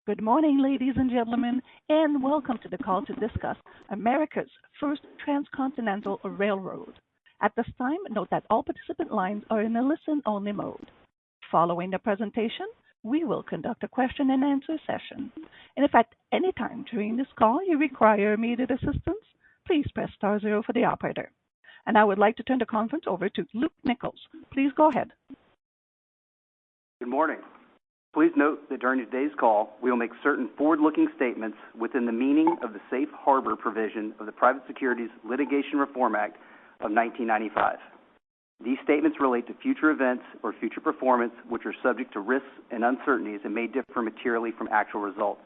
Good morning, ladies and gentlemen, and welcome to the call to discuss America's first transcontinental railroad. At this time, note that all participant lines are in a listen-only mode. Following the presentation, we will conduct a question-and-answer session. And if at any time during this call you require immediate assistance, please press star zero for the operator. And I would like to turn the conference over to Luke Nichols. Please go ahead. Good morning. Please note that during today's call, we will make certain forward-looking statements within the meaning of the Safe Harbor provision of the Private Securities Litigation Reform Act of 1995. These statements relate to future events or future performance which are subject to risks and uncertainties and may differ materially from actual results.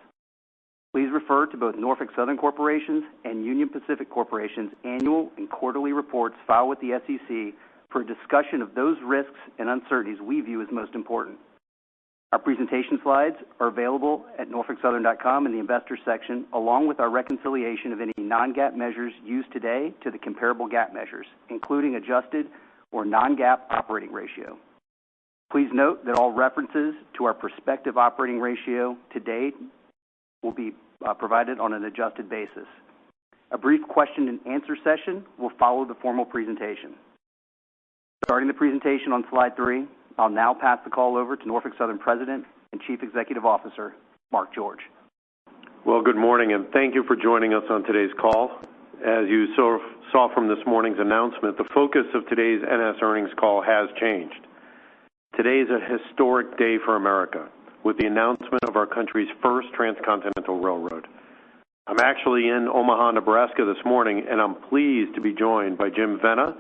Please refer to both Norfolk Southern Corporation's and Union Pacific Corporation's annual and quarterly reports filed with the SEC for a discussion of those risks and uncertainties we view as most important. Our presentation slides are available at norfolksouthern.com in the Investors section, along with our reconciliation of any non-GAAP measures used today to the comparable GAAP measures, including adjusted or non-GAAP operating ratio. Please note that all references to our prospective operating ratio today will be provided on an adjusted basis. A brief question and answer session will follow the formal presentation. Starting the presentation on slide 3, I'll now pass the call over to Norfolk Southern President and Chief Executive Officer, Mark George. Well, good morning, and thank you for joining us on today's call. As you saw from this morning's announcement, the focus of today's NS earnings call has changed. Today is a historic day for America, with the announcement of our country's first transcontinental railroad. I'm actually in Omaha, Nebraska this morning, and I'm pleased to be joined by Jim Vena,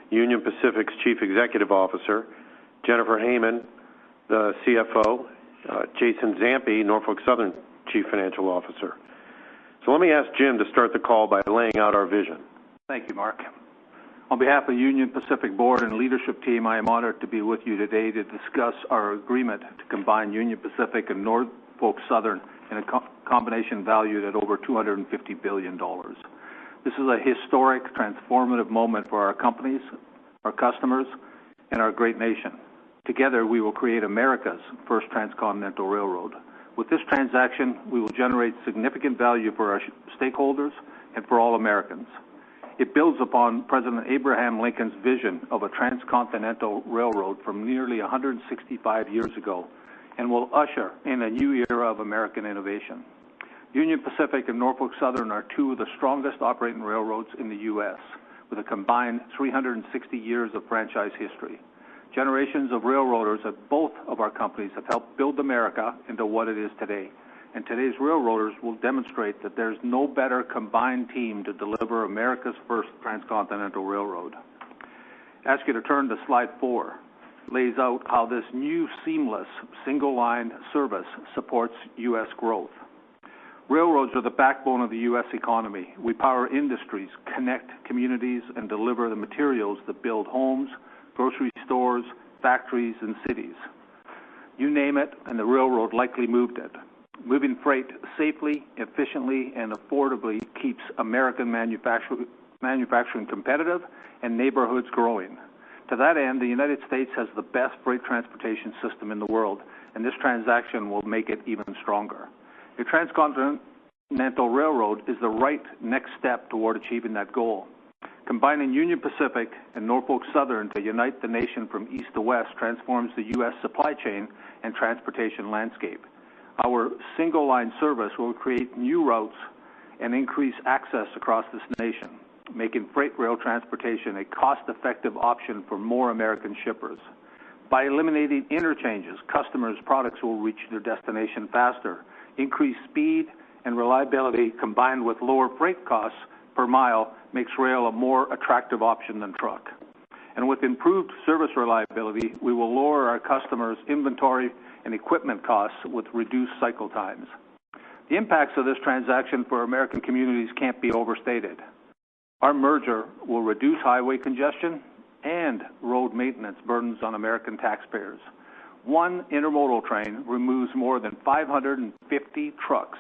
Union Pacific's Chief Executive Officer, Jennifer Heyman, the CFO, Jason Zampi, Norfolk Southern Chief Financial Officer. So let me ask Jim to start the call by laying out our vision. Thank you, Mark. On behalf of Union Pacific Board and leadership team, I am honored to be with you today to discuss our agreement to combine Union Pacific and Norfolk Southern in a combination valued at over $250 billion. This is a historic, transformative moment for our companies, our customers, and our great nation. Together, we will create America's first transcontinental railroad. With this transaction, we will generate significant value for our stakeholders and for all Americans. It builds upon President Abraham Lincoln's vision of a transcontinental railroad from nearly 165 years ago and will usher in a new era of American innovation. Union Pacific and Norfolk Southern are two of the strongest operating railroads in the U.S., with a combined 360 years of franchise history. Generations of railroaders at both of our companies have helped build America into what it is today. And today's railroaders will demonstrate that there's no better combined team to deliver America's first transcontinental railroad. I ask you to turn to slide 4. Lays out how this new seamless single-line service supports U.S. growth. Railroads are the backbone of the U.S. economy. We power industries, connect communities, and deliver the materials that build homes, grocery stores, factories, and cities. You name it, and the railroad likely moved it. Moving freight safely, efficiently, and affordably keeps American manufacturing competitive and neighborhoods growing. To that end, the United States has the best freight transportation system in the world, and this transaction will make it even stronger. A transcontinental railroad is the right next step toward achieving that goal. Combining Union Pacific and Norfolk Southern to unite the nation from east to west transforms the U.S. supply chain and transportation landscape. Our single-line service will create new routes and increase access across this nation, making freight rail transportation a cost-effective option for more American shippers. By eliminating interchanges, customers' products will reach their destination faster. Increased speed and reliability combined with lower freight costs per mile makes rail a more attractive option than truck. And with improved service reliability, we will lower our customers' inventory and equipment costs with reduced cycle times. The impacts of this transaction for American communities can't be overstated. Our merger will reduce highway congestion and road maintenance burdens on American taxpayers. One intermodal train removes more than 550 trucks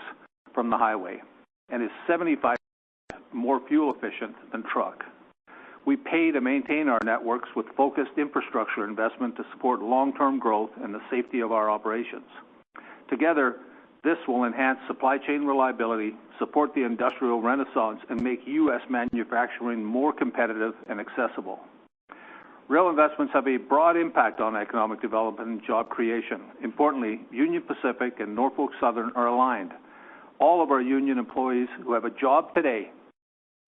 from the highway and is 75% more fuel efficient than truck. We pay to maintain our networks with focused infrastructure investment to support long-term growth and the safety of our operations. Together, This will enhance supply chain reliability, support the industrial renaissance, and make U.S. manufacturing more competitive and accessible. Rail investments have a broad impact on economic development and job creation. Importantly, Union Pacific and Norfolk Southern are aligned. All of our union employees who have a job today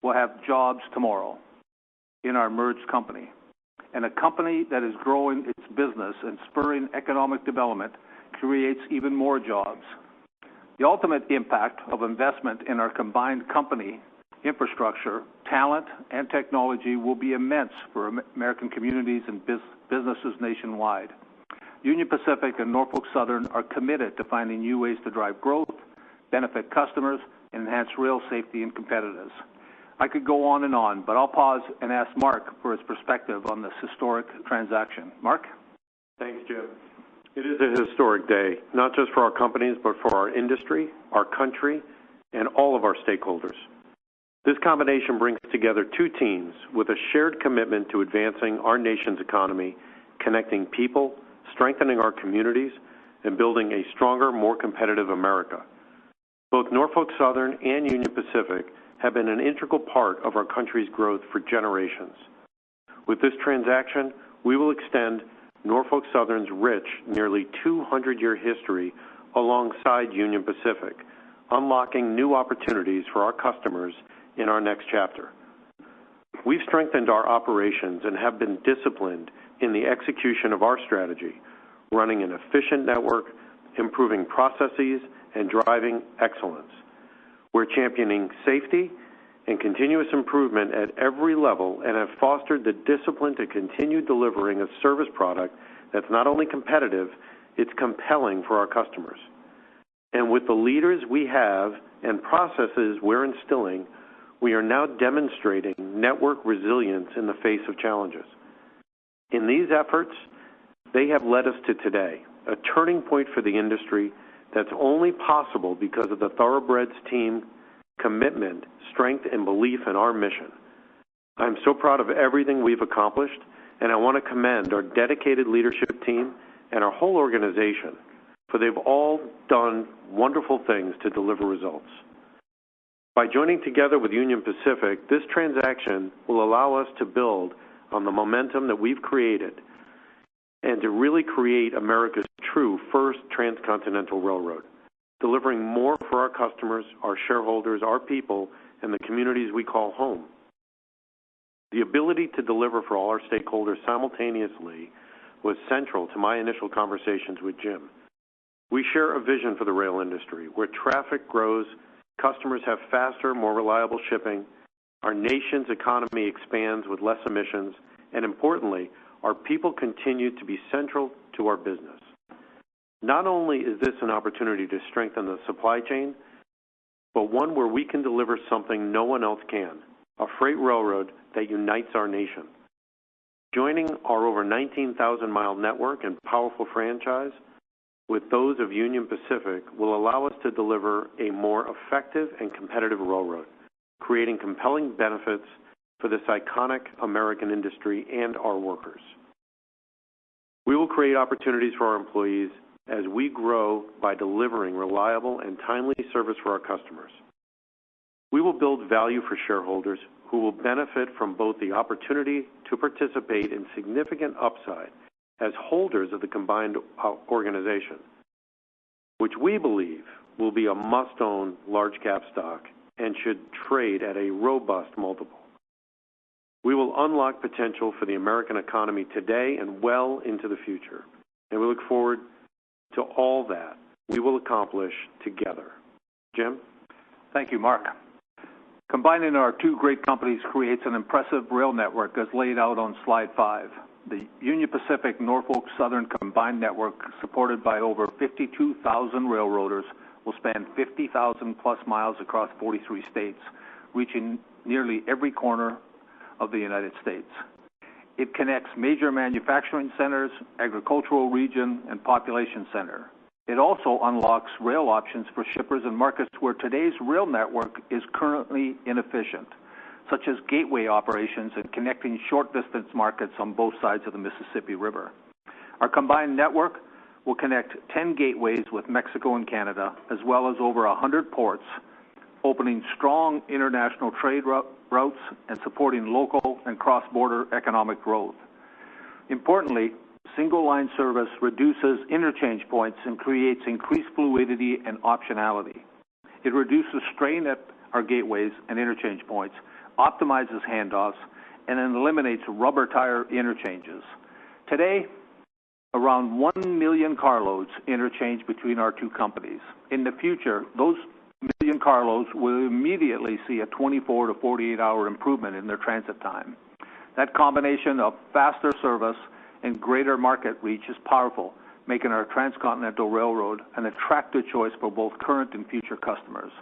will have jobs tomorrow in our merged company. And a company that is growing its business and spurring economic development creates even more jobs. The ultimate impact of investment in our combined company infrastructure, talent, and technology will be immense for American communities and businesses nationwide. Union Pacific and Norfolk Southern are committed to finding new ways to drive growth, benefit customers, and enhance rail safety and competitiveness. I could go on, but I'll pause and ask Mark for his perspective on this historic transaction. Mark? Thanks, Jim. It is a historic day, not just for our companies, but for our industry, our country, and all of our stakeholders. This combination brings together two teams with a shared commitment to advancing our nation's economy, connecting people, strengthening our communities, and building a stronger, more competitive America. Both Norfolk Southern and Union Pacific have been an integral part of our country's growth for generations. With this transaction, we will extend Norfolk Southern's rich, nearly 200-year history alongside Union Pacific, unlocking new opportunities for our customers in our next chapter. We've strengthened our operations and have been disciplined in the execution of our strategy, running an efficient network, improving processes, and driving excellence. We're championing safety and continuous improvement at every level and have fostered the discipline to continue delivering a service product that's not only competitive, it's compelling for our customers. And with the leaders we have and processes we're instilling, we are now demonstrating network resilience in the face of challenges. In these efforts, they have led us to today, a turning point for the industry that's only possible because of the Thoroughbreds team, commitment, strength, and belief in our mission. I'm so proud of everything we've accomplished, and I want to commend our dedicated leadership team and our whole organization, for they've all done wonderful things to deliver results. By joining together with Union Pacific, this transaction will allow us to build on the momentum that we've created and to really create America's true first transcontinental railroad, delivering more for our customers, our shareholders, our people, and the communities we call home. The ability to deliver for all our stakeholders simultaneously was central to my initial conversations with Jim. We share a vision for the rail industry where traffic grows, customers have faster, more reliable shipping, our nation's economy expands with less emissions, and importantly, our people continue to be central to our business. Not only is this an opportunity to strengthen the supply chain, but one where we can deliver something no one else can, a freight railroad that unites our nation. Joining our over 19,000-mile network and powerful franchise with those of Union Pacific will allow us to deliver a more effective and competitive railroad, creating compelling benefits for this iconic American industry and our workers. We will create opportunities for our employees as we grow by delivering reliable and timely service for our customers. We will build value for shareholders who will benefit from both the opportunity to participate in significant upside as holders of the combined organization, which we believe will be a must-own large-cap stock and should trade at a robust multiple. We will unlock potential for the American economy today and well into the future, and we look forward to all that we will accomplish together. Jim? Thank you, Mark. Combining our two great companies creates an impressive rail network as laid out on slide 5. The Union Pacific Norfolk Southern combined network, supported by over 52,000 railroaders, will span 50,000 plus miles across 43 states, reaching nearly every corner of the United States. It connects major manufacturing centers, agricultural region, and population center. It also unlocks rail options for shippers in markets where today's rail network is currently inefficient, such as gateway operations and connecting short-distance markets on both sides of the Mississippi River. Our combined network will connect 10 gateways with Mexico and Canada, as well as over 100 ports, opening strong international trade routes and supporting local and cross-border economic growth. Importantly, single-line service reduces interchange points and creates increased fluidity and optionality. It reduces strain at our gateways and interchange points, optimizes handoffs, and then eliminates rubber tire interchanges. Today, around 1 million carloads interchange between our two companies. In the future, those million carloads will immediately see a 24 to 48-hour improvement in their transit time. That combination of faster service and greater market reach is powerful, making our transcontinental railroad an attractive choice for both current and future customers.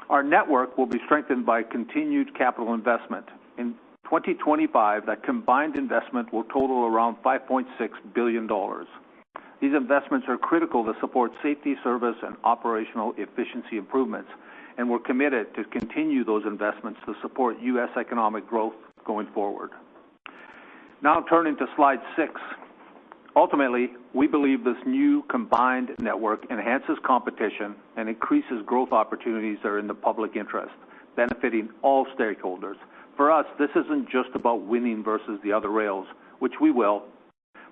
Our network will be strengthened by continued capital investment. In 2025, that combined investment will total around $5.6 billion. These investments are critical to support safety, service, and operational efficiency improvements, and we're committed to continue those investments to support U.S. economic growth going forward. Now turning to slide 6. Ultimately, we believe this new combined network enhances competition and increases growth opportunities that are in the public interest, benefiting all stakeholders. For us, this isn't just about winning versus the other rails, which we will,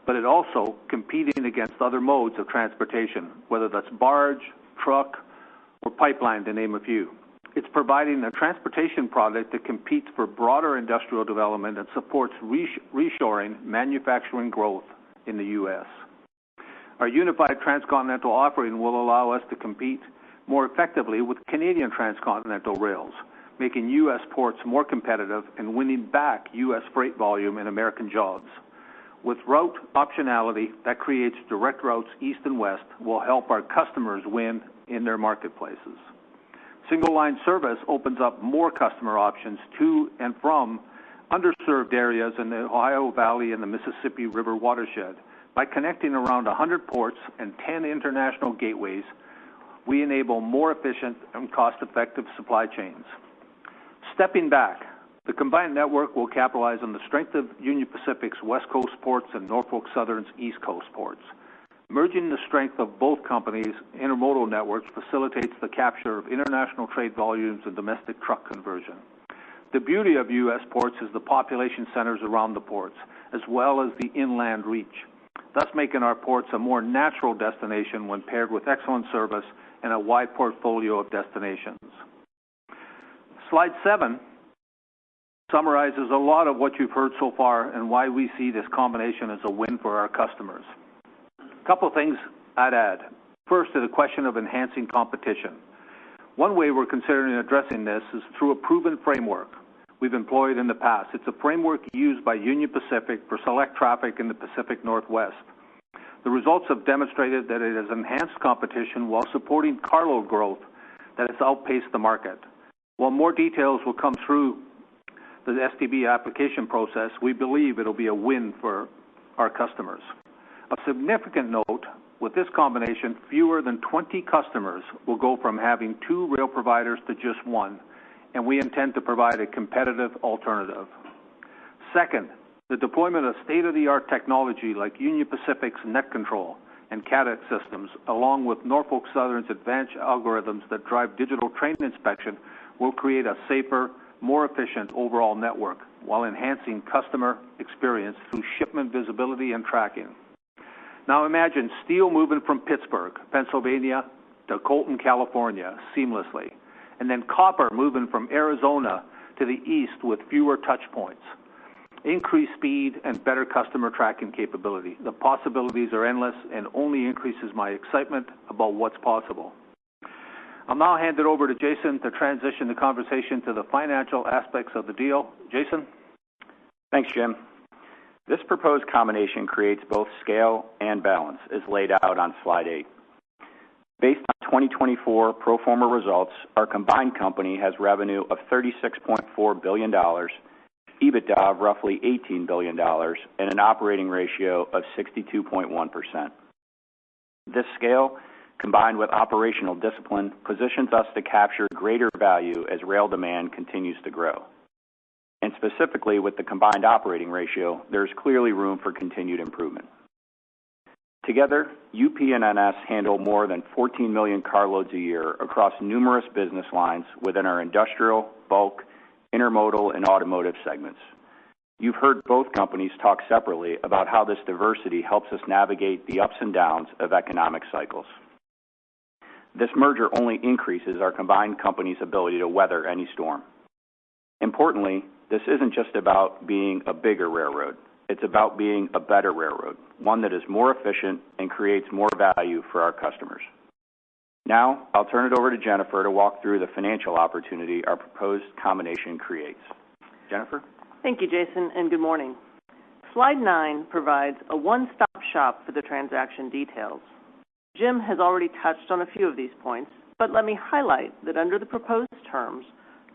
but it also competing against other modes of transportation, whether that's barge, truck, or pipeline, to name a few. It's providing a transportation product that competes for broader industrial development and supports reshoring manufacturing growth in the U.S. Our unified transcontinental offering will allow us to compete more effectively with Canadian transcontinental rails, making U.S. ports more competitive and winning back U.S. freight volume and American jobs. With route optionality that creates direct routes east and west will help our customers win in their marketplaces. Single-line service opens up more customer options to and from underserved areas in the Ohio Valley and the Mississippi River watershed. By connecting around 100 ports and 10 international gateways, we enable more efficient and cost-effective supply chains. Stepping back, the combined network will capitalize on the strength of Union Pacific's West Coast ports and Norfolk Southern's East Coast ports. Merging the strength of both companies' intermodal networks facilitates the capture of international trade volumes and domestic truck conversion. The beauty of U.S. ports is the population centers around the ports, as well as the inland reach, thus making our ports a more natural destination when paired with excellent service and a wide portfolio of destinations. Slide 7 summarizes a lot of what you've heard so far and why we see this combination as a win for our customers. A couple of things I'd add. First, to the question of enhancing competition. One way we're considering addressing this is through a proven framework we've employed in the past. It's a framework used by Union Pacific for select traffic in the Pacific Northwest. The results have demonstrated that it has enhanced competition while supporting carload growth that has outpaced the market. While more details will come through the STB application process, we believe it'll be a win for our customers. Of significant note, with this combination, fewer than 20 customers will go from having 2 rail providers to just 1, and we intend to provide a competitive alternative. Second, the deployment of state-of-the-art technology like Union Pacific's net control and CADX systems, along with Norfolk Southern's advanced algorithms that drive digital train inspection, will create a safer, more efficient overall network while enhancing customer experience through shipment visibility and tracking. Now imagine steel moving from Pittsburgh, Pennsylvania to Colton, California seamlessly, and then copper moving from Arizona to the east with fewer touch points. Increased speed and better customer tracking capability. The possibilities are endless and only increases my excitement about what's possible. I'll now hand it over to Jason to transition the conversation to the financial aspects of the deal. Jason? Thanks, Jim. This proposed combination creates both scale and balance, as laid out on slide 8. Based on 2024 pro forma results, our combined company has revenue of $36.4 billion, EBITDA of roughly $18 billion, and an operating ratio of 62.1%. This scale, combined with operational discipline, positions us to capture greater value as rail demand continues to grow. And specifically with the combined operating ratio, there's clearly room for continued improvement. Together, UP and NS handle more than 14 million carloads a year across numerous business lines within our industrial, bulk, intermodal, and automotive segments. You've heard both companies talk separately about how this diversity helps us navigate the ups and downs of economic cycles. This merger only increases our combined company's ability to weather any storm. Importantly, this isn't just about being a bigger railroad. It's about being a better railroad, one that is more efficient and creates more value for our customers. Now, I'll turn it over to Jennifer to walk through the financial opportunity our proposed combination creates. Jennifer? Thank you, Jason, and good morning. Slide 9 provides a one-stop shop for the transaction details. Jim has already touched on a few of these points, but let me highlight that under the proposed terms,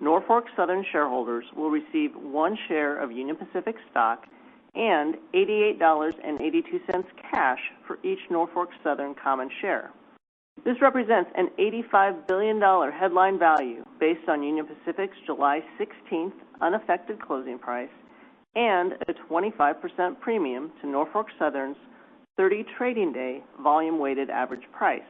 Norfolk Southern shareholders will receive 1 share of Union Pacific stock and $88.82 cash for each Norfolk Southern common share. This represents an $85 billion headline value based on Union Pacific's July 16th unaffected closing price and a 25% premium to Norfolk Southern's 30 trading day volume-weighted average price.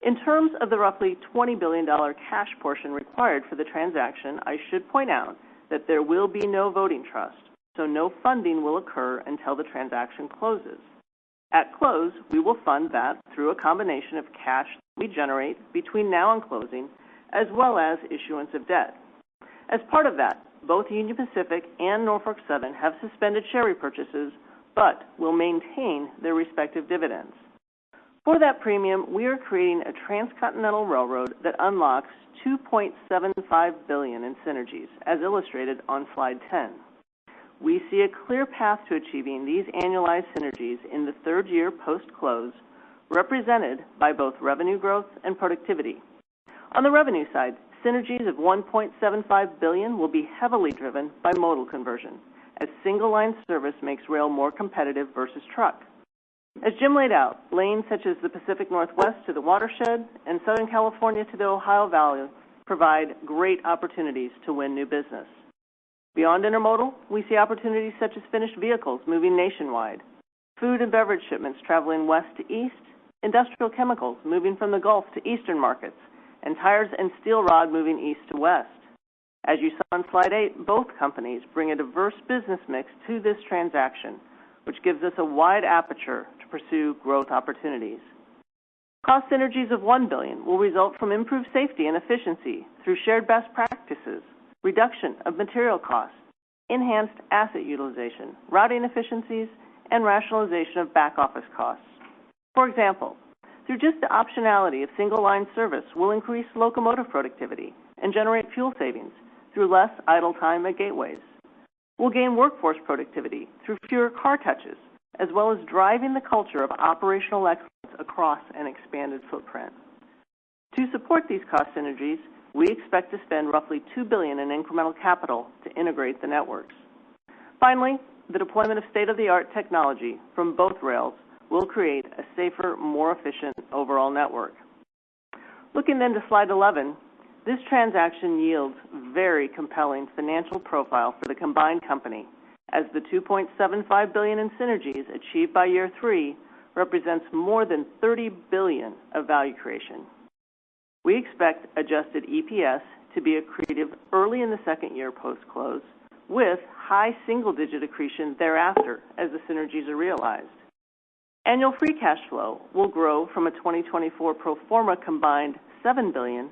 In terms of the roughly $20 billion cash portion required for the transaction, I should point out that there will be no voting trust, so no funding will occur until the transaction closes. At close, we will fund that through a combination of cash we generate between now and closing, as well as issuance of debt. As part of that, both Union Pacific and Norfolk Southern have suspended share repurchases, but will maintain their respective dividends. For that premium, we are creating a transcontinental railroad that unlocks $2.75 billion in synergies, as illustrated on slide 10. We see a clear path to achieving these annualized synergies in the third year post-close, represented by both revenue growth and productivity. On the revenue side, synergies of $1.75 billion will be heavily driven by modal conversion, as single-line service makes rail more competitive versus truck. As Jim laid out, lanes such as the Pacific Northwest to the watershed and Southern California to the Ohio Valley provide great opportunities to win new business. Beyond intermodal, we see opportunities such as finished vehicles moving nationwide, food and beverage shipments traveling west to east, industrial chemicals moving from the Gulf to eastern markets, and tires and steel rod moving east to west. As you saw on slide 8, both companies bring a diverse business mix to this transaction, which gives us a wide aperture to pursue growth opportunities. Cost synergies of $1 billion will result from improved safety and efficiency through shared best practices, reduction of material costs, enhanced asset utilization, routing efficiencies, and rationalization of back office costs. For example, through just the optionality of single-line service will increase locomotive productivity and generate fuel savings through less idle time at gateways. We'll gain workforce productivity through fewer car touches, as well as driving the culture of operational excellence across an expanded footprint. To support these cost synergies, we expect to spend roughly $2 billion in incremental capital to integrate the networks. Finally, the deployment of state-of-the-art technology from both rails will create a safer, more efficient overall network. Looking then to slide 11, this transaction yields very compelling financial profile for the combined company, as the $2.75 billion in synergies achieved by year 3 represents more than $30 billion of value creation. We expect adjusted EPS to be accretive early in the second year post-close, with high single-digit accretion thereafter as the synergies are realized. Annual free cash flow will grow from a 2024 pro forma combined $7 billion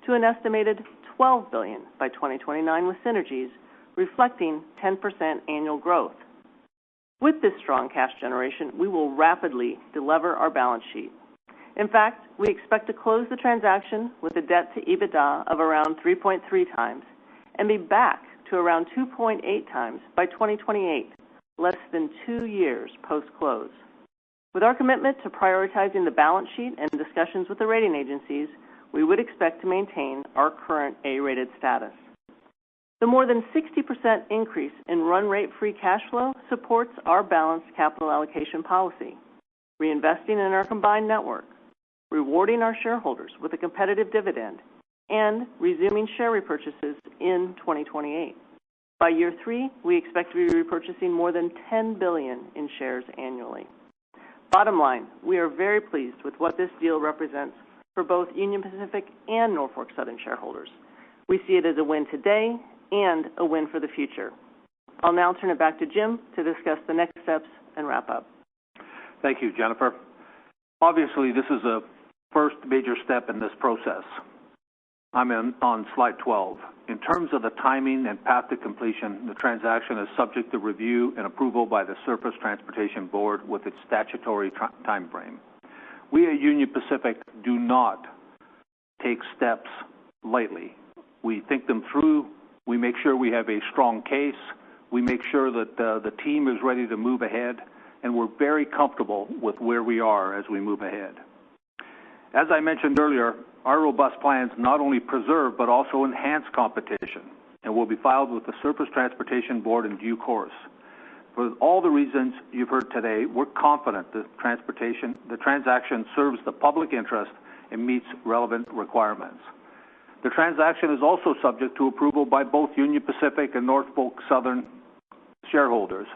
to an estimated $12 billion by 2029 with synergies, reflecting 10% annual growth. With this strong cash generation, we will rapidly delever our balance sheet. In fact, we expect to close the transaction with a debt to EBITDA of around 3.3 times and be back to around 2.8 times by 2028, less than 2 years post-close. With our commitment to prioritizing the balance sheet and discussions with the rating agencies, we would expect to maintain our current A-rated status. The more than 60% increase in run rate free cash flow supports our balanced capital allocation policy, reinvesting in our combined network, rewarding our shareholders with a competitive dividend, and resuming share repurchases in 2028. By year 3, we expect to be repurchasing more than $10 billion in shares annually. Bottom line, we are very pleased with what this deal represents for both Union Pacific and Norfolk Southern shareholders. We see it as a win today and a win for the future. I'll now turn it back to Jim to discuss the next steps and wrap up. Thank you, Jennifer. Obviously, this is a first major step in this process. I'm on slide 12. In terms of the timing and path to completion, the transaction is subject to review and approval by the Surface Transportation Board with its statutory time frame. We at Union Pacific do not take steps lightly. We think them through. We make sure we have a strong case. We make sure that the team is ready to move ahead, and we're very comfortable with where we are as we move ahead. As I mentioned earlier, our robust plans not only preserve but also enhance competition and will be filed with the Surface Transportation Board in due course. For all the reasons you've heard today, we're confident the transaction serves the public interest and meets relevant requirements. The transaction is also subject to approval by both Union Pacific and Norfolk Southern shareholders.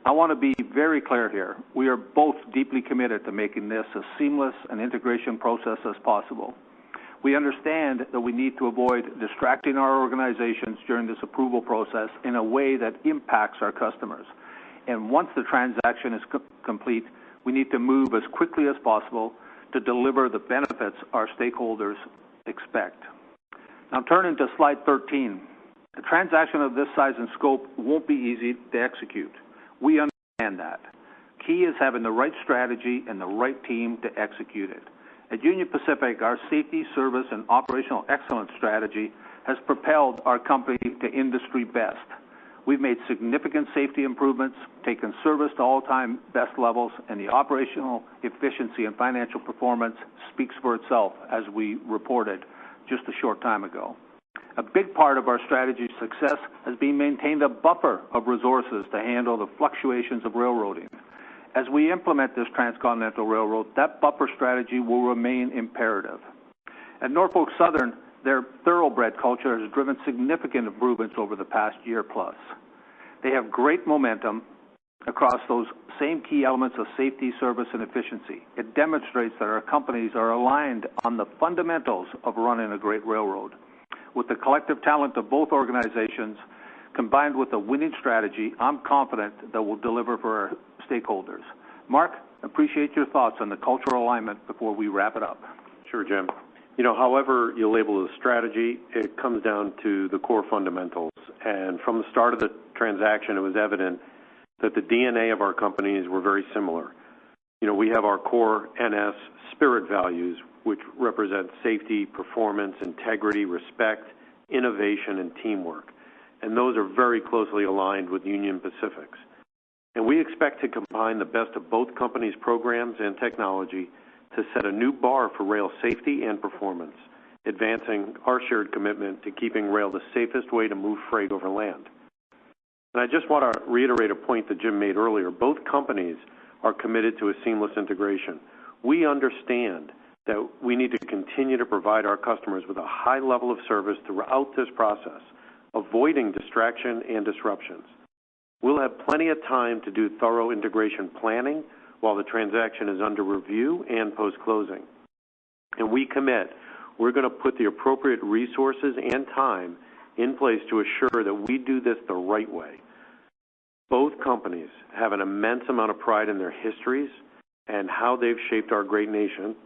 I want to be very clear here. We are both deeply committed to making this as seamless an integration process as possible. We understand that we need to avoid distracting our organizations during this approval process in a way that impacts our customers. And once the transaction is complete, we need to move as quickly as possible to deliver the benefits our stakeholders expect. Now turning to slide 13. A transaction of this size and scope won't be easy to execute. We understand that. Key is having the right strategy and the right team to execute it. At Union Pacific, our safety, service, and operational excellence strategy has propelled our company to industry best. We've made significant safety improvements, taken service to all-time best levels, and the operational efficiency and financial performance speaks for itself, as we reported just a short time ago. A big part of our strategy's success has been maintained a buffer of resources to handle the fluctuations of railroading. As we implement this transcontinental railroad, that buffer strategy will remain imperative. At Norfolk Southern, their thoroughbred culture has driven significant improvements over the past year plus. They have great momentum across those same key elements of safety, service, and efficiency. It demonstrates that our companies are aligned on the fundamentals of running a great railroad. With the collective talent of both organizations, combined with a winning strategy, I'm confident that we'll deliver for our stakeholders. Mark, appreciate your thoughts on the cultural alignment before we wrap it up. Sure, Jim. However you label the strategy, it comes down to the core fundamentals. And from the start of the transaction, it was evident that the DNA of our companies were very similar. We have our core NS spirit values, which represent safety, performance, integrity, respect, innovation, and teamwork. And those are very closely aligned with Union Pacific's. And we expect to combine the best of both companies' programs and technology to set a new bar for rail safety and performance, advancing our shared commitment to keeping rail the safest way to move freight over land. And I just want to reiterate a point that Jim made earlier. Both companies are committed to a seamless integration. We understand that we need to continue to provide our customers with a high level of service throughout this process, avoiding distraction and disruptions. We'll have plenty of time to do thorough integration planning while the transaction is under review and post-closing. And we commit we're going to put the appropriate resources and time in place to assure that we do this the right way. Both companies have an immense amount of pride in their histories and how they've shaped our great nation.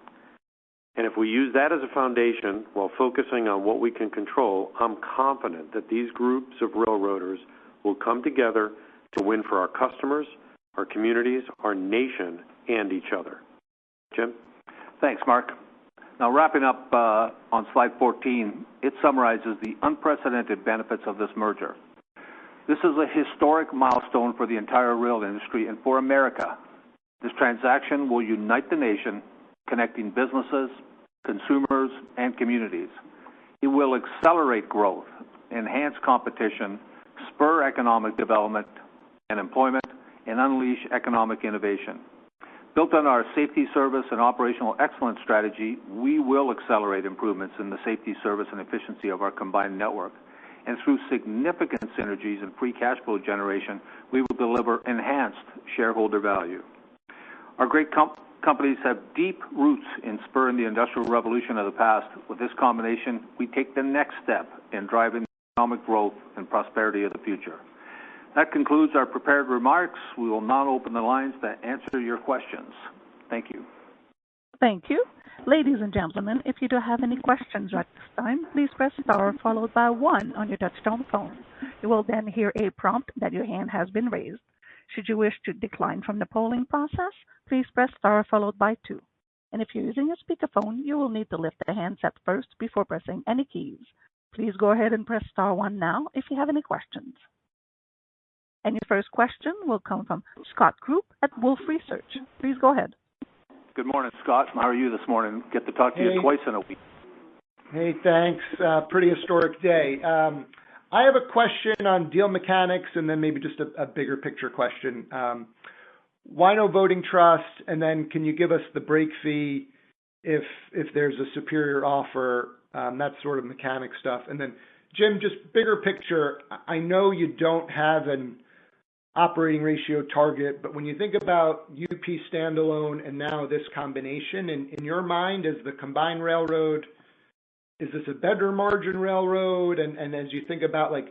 And if we use that as a foundation while focusing on what we can control, I'm confident that these groups of railroaders will come together to win for our customers, our communities, our nation, and each other. Jim? Thanks, Mark. Now, wrapping up on slide 14, it summarizes the unprecedented benefits of this merger. This is a historic milestone for the entire rail industry and for America. This transaction will unite the nation, connecting businesses, consumers, and communities. It will accelerate growth, enhance competition, spur economic development and employment, and unleash economic innovation. Built on our safety, service, and operational excellence strategy, we will accelerate improvements in the safety, service, and efficiency of our combined network. And through significant synergies and free cash flow generation, we will deliver enhanced shareholder value. Our great companies have deep roots in spurring the industrial revolution of the past. With this combination, we take the next step in driving economic growth and prosperity of the future. That concludes our prepared remarks. We will now open the lines to answer your questions. Thank you. Thank you. Ladies and gentlemen, if you do have any questions at this time, please press star followed by 1 on your touchtone phone. You will then hear a prompt that your hand has been raised. Should you wish to decline from the polling process, please press star followed by 2. And if you're using a speakerphone, you will need to lift the handset first before pressing any keys. Please go ahead and press star 1 now if you have any questions. And your first question will come from Scott Group at Wolfe Research. Please go ahead. Good morning, Scott. How are you this morning? Get to talk to you twice in a week. Hey, thanks. Pretty historic day. I have a question on deal mechanics and then maybe just a bigger picture question. Why no voting trust? And then can you give us the break fee if there's a superior offer? That sort of mechanic stuff. And then, Jim, just bigger picture, I know you don't have an operating ratio target, but when you think about UP standalone and now this combination, in your mind, is the combined railroad, is this a better margin railroad? And as you think about like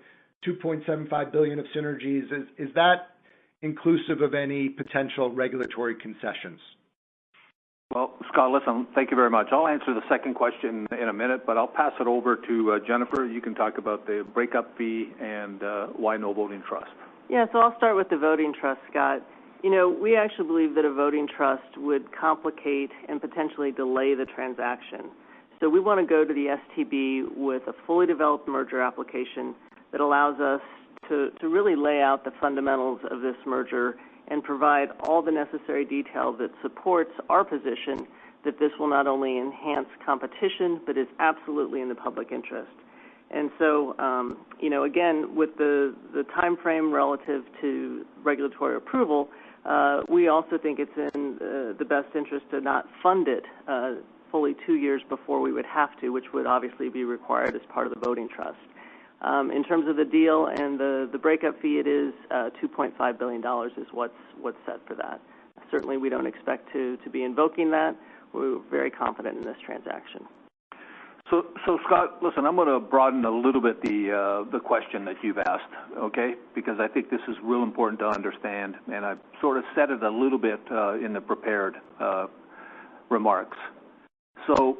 $2.75 billion of synergies, is that inclusive of any potential regulatory concessions? Well, Scott, listen, thank you very much. I'll answer the second question in a minute, but I'll pass it over to Jennifer. You can talk about the breakup fee and why no voting trust. Yeah, so I'll start with the voting trust, Scott. You know, we actually believe that a voting trust would complicate and potentially delay the transaction. So we want to go to the STB with a fully developed merger application that allows us to really lay out the fundamentals of this merger and provide all the necessary detail that supports our position that this will not only enhance competition, but is absolutely in the public interest. And so, you know, again, with the time frame relative to regulatory approval, we also think it's in the best interest to not fund it fully 2 years before we would have to, which would obviously be required as part of the voting trust. In terms of the deal and the breakup fee, it is $2.5 billion is what's set for that. Certainly we don't expect to be invoking that. We're very confident in this transaction. So Scott, listen, I'm going to broaden a little bit the question that you've asked, okay? Because I think this is real important to understand, and I've sort of said it a little bit in the prepared remarks. So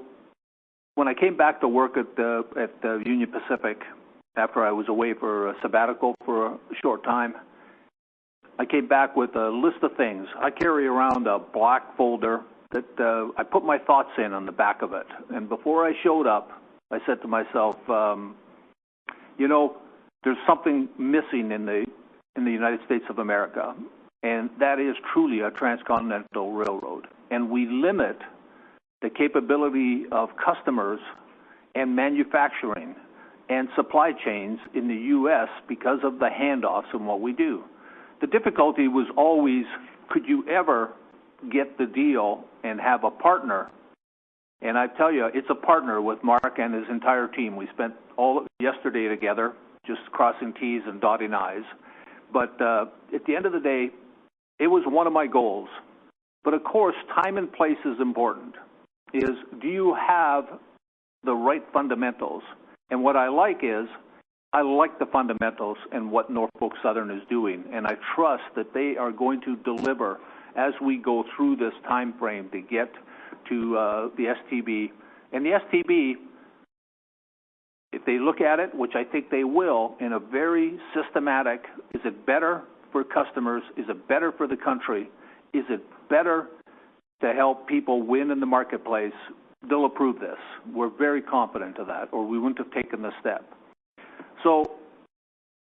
when I came back to work at the Union Pacific after I was away for a sabbatical for a short time, I came back with a list of things. I carry around a black folder that I put my thoughts in on the back of it. And before I showed up, I said to myself, you know, there's something missing in the United States of America, and that is truly a transcontinental railroad. And we limit the capability of customers and manufacturing and supply chains in the U.S. because of the handoffs and what we do. The difficulty was always, could you ever get the deal and have a partner? And I tell you, it's a partner with Mark and his entire team. We spent all yesterday together, just crossing T's and dotting I's. But at the end of the day, it was one of my goals. But of course, time and place is important. Do you have the right fundamentals? And what I like is, I like the fundamentals and what Norfolk Southern is doing, and I trust that they are going to deliver as we go through this time frame to get to the STB. And the STB, if they look at it, which I think they will, in a very systematic, is it better for customers? Is it better for the country? Is it better to help people win in the marketplace? They'll approve this. We're very confident of that, or we wouldn't have taken the step. So,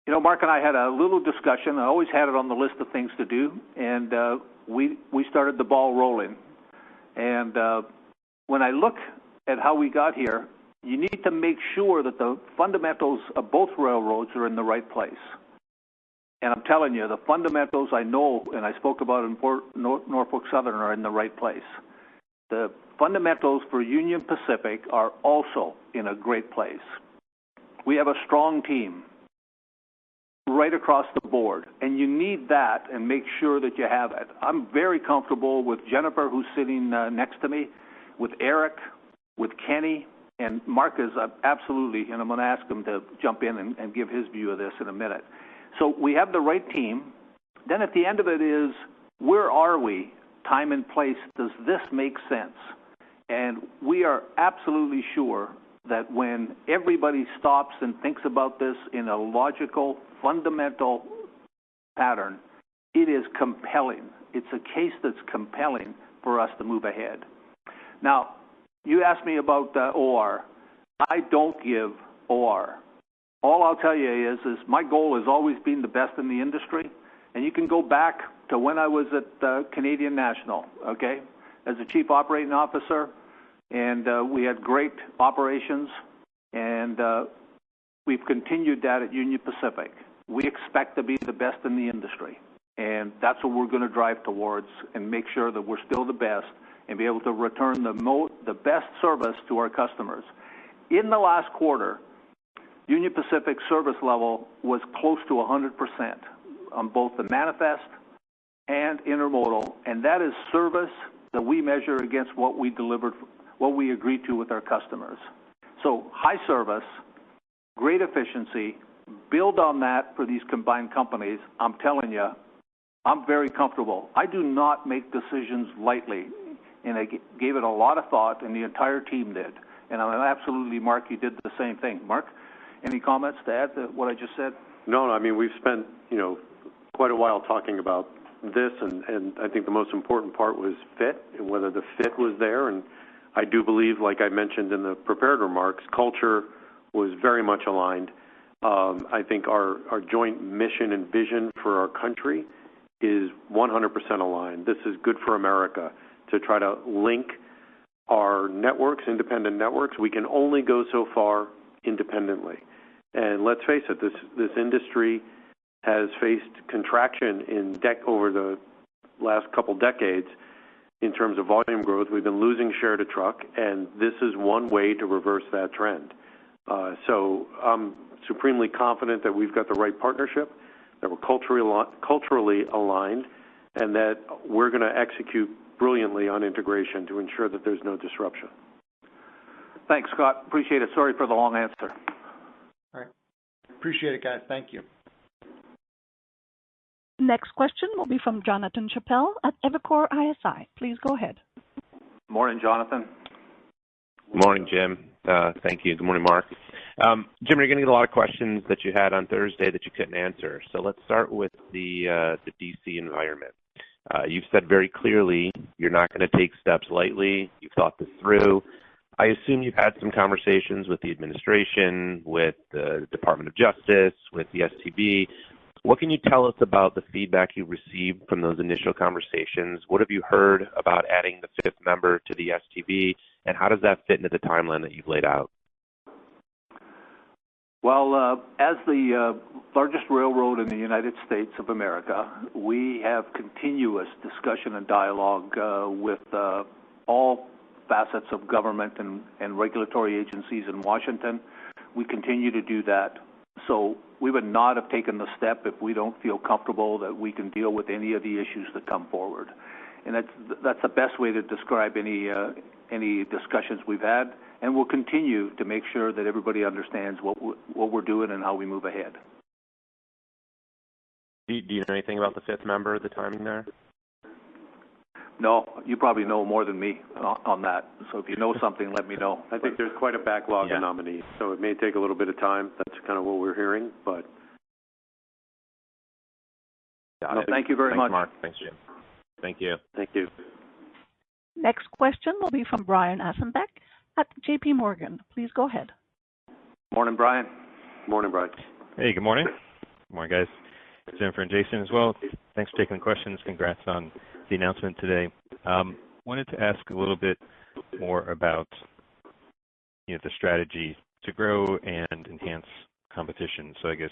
you know, Mark and I had a little discussion. I always had it on the list of things to do, and we started the ball rolling. And when I look at how we got here, you need to make sure that the fundamentals of both railroads are in the right place. And I'm telling you, the fundamentals I know, and I spoke about in Norfolk Southern, are in the right place. The fundamentals for Union Pacific are also in a great place. We have a strong team. right across the board, and you need that and make sure that you have it. I'm very comfortable with Jennifer, who's sitting next to me, with Eric, with Kenny, and Mark is absolutely, and I'm going to ask him to jump in and give his view of this in a minute. So we have the right team. Then at the end of it is, where are we? Time and place, does this make sense? And we are absolutely sure that when everybody stops and thinks about this in a logical, fundamental pattern, it is compelling. It's a case that's compelling for us to move ahead. Now, you asked me about OR. I don't give OR. All I'll tell you is my goal has always been the best in the industry, and you can go back to when I was at Canadian National, okay, as a Chief Operating Officer, and we had great operations, and we've continued that at Union Pacific. We expect to be the best in the industry, and that's what we're going to drive towards and make sure that we're still the best and be able to return the best service to our customers. In the last quarter, Union Pacific service level was close to 100% on both the manifest and intermodal, and that is service that we measure against what we delivered, what we agreed to with our customers. So high service, great efficiency, build on that for these combined companies. I'm telling you, I'm very comfortable. I do not make decisions lightly, and I gave it a lot of thought, and the entire team did. And I'm absolutely, Mark, you did the same thing. Mark, any comments to add to what I just said? No, I mean, we've spent, quite a while talking about this, and I think the most important part was fit and whether the fit was there. And I do believe, like I mentioned in the prepared remarks, culture was very much aligned. I think our joint mission and vision for our country is 100% aligned. This is good for America to try to link our networks, independent networks. We can only go so far independently. And let's face it, this industry has faced contraction over the last couple decades in terms of volume growth. We've been losing share to truck, and this is one way to reverse that trend. So I'm supremely confident that we've got the right partnership, that we're culturally aligned, and that we're going to execute brilliantly on integration to ensure that there's no disruption. Thanks, Scott. Appreciate it. Sorry for the long answer. All right. Appreciate it, guys. Thank you. Next question will be from Jonathan Chappell at Evercore ISI. Please go ahead. Morning, Jonathan. Good morning, Jim. Thank you. Good morning, Mark. Jim, you're going to get a lot of questions that you had on Thursday that you couldn't answer. So let's start with the D.C. environment. You've said very clearly you're not going to take steps lightly. You've thought this through. I assume you've had some conversations with the administration, with the Department of Justice, with the STB. What can you tell us about the feedback you received from those initial conversations? What have you heard about adding the fifth member to the STB, and how does that fit into the timeline that you've laid out? Well, as the largest railroad in the United States of America, we have continuous discussion and dialogue with all facets of government and regulatory agencies in Washington. We continue to do that. So we would not have taken the step if we don't feel comfortable that we can deal with any of the issues that come forward. And that's the best way to describe any discussions we've had. And we'll continue to make sure that everybody understands what we're doing and how we move ahead. Do you know anything about the fifth member, the timing there? No, you probably know more than me on that. So if you know something, let me know. I think there's quite a backlog of nominees, so it may take a little bit of time. That's kind of what we're hearing, but... Thank you very much. Mark. Thanks, Jim. Thank you. Thank you. Next question will be from Brian Asenbeck at J.P. Morgan. Please go ahead. Morning, Brian. Morning, Brian. Hey, good morning. Good morning, guys. Jennifer and Jason as well. Thanks for taking the questions. Congrats on the announcement today. Wanted to ask a little bit more about the strategy to grow and enhance competition. So I guess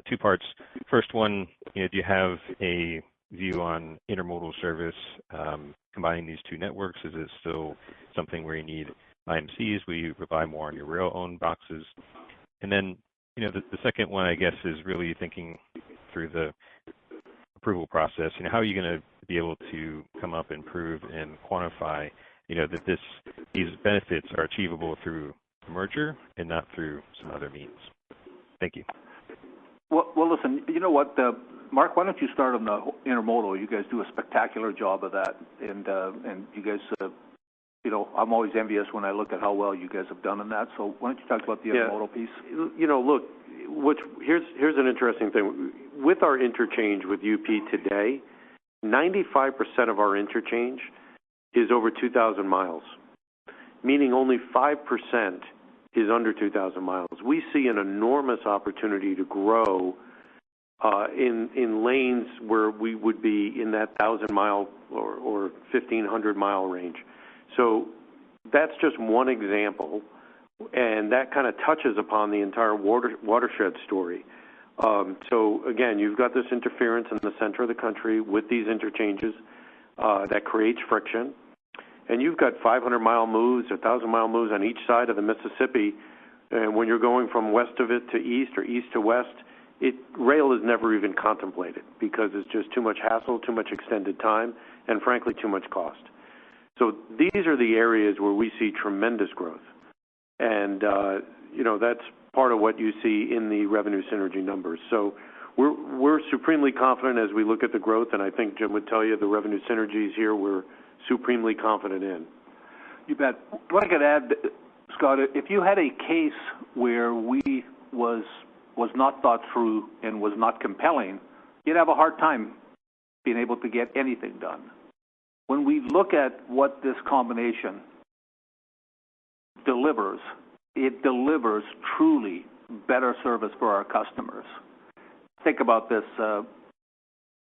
two parts. First one, do you have a view on intermodal service combining these two networks? Is it still something where you need IMCs? Will you rely more on your rail-owned boxes? And then The second one, I guess, is really thinking through the approval process. How are you going to be able to come up and prove and quantify, that these benefits are achievable through a merger and not through some other means? Thank you. Well, listen, you know what, Mark, why don't you start on the intermodal? You guys do a spectacular job of that, and you guys, I'm always envious when I look at how well you guys have done in that. So why don't you talk about the intermodal piece? Look, here's an interesting thing. With our interchange with UP today, 95% of our interchange is over 2,000 miles, meaning only 5% is under 2,000 miles. We see an enormous opportunity to grow in lanes where we would be in that 1,000-mile or 1,500-mile range. So that's just one example, and that kind of touches upon the entire watershed story. So again, you've got this interference in the center of the country with these interchanges that creates friction. And you've got 500-mile moves, 1,000-mile moves on each side of the Mississippi. And when you're going from west of it to east or east to west, rail is never even contemplated because it's just too much hassle, too much extended time, and frankly, too much cost. So these are the areas where we see tremendous growth. And, that's part of what you see in the revenue synergy numbers. So we're supremely confident as we look at the growth, and I think Jim would tell you the revenue synergies here we're supremely confident in. You bet. What I could add, Scott, if you had a case where we was not thought through and was not compelling, you'd have a hard time being able to get anything done. When we look at what this combination delivers, it delivers truly better service for our customers. Think about this.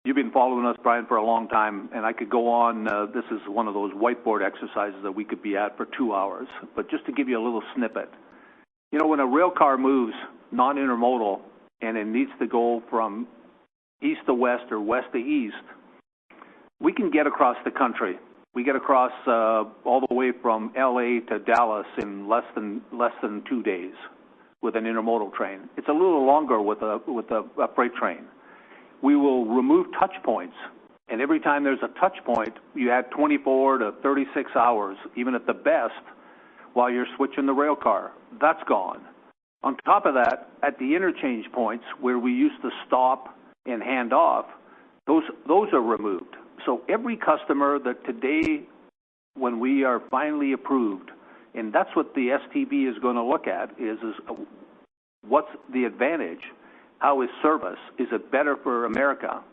You've been following us, Brian, for a long time, and I could go on. This is one of those whiteboard exercises that we could be at for 2 hours. But just to give you a little snippet, when a rail car moves non-intermodal and it needs to go from east to west or west to east, we can get across the country. We get across all the way from L.A. to Dallas in less than 2 days with an intermodal train. It's a little longer with a freight train. We will remove touch points, and every time there's a touch point, you add 24 to 36 hours, even at the best, while you're switching the rail car. That's gone. On top of that, at the interchange points where we used to stop and hand off, those are removed. So every customer that today, when we are finally approved, and that's what the STB is going to look at, is what's the advantage? How is service? Is it better for America?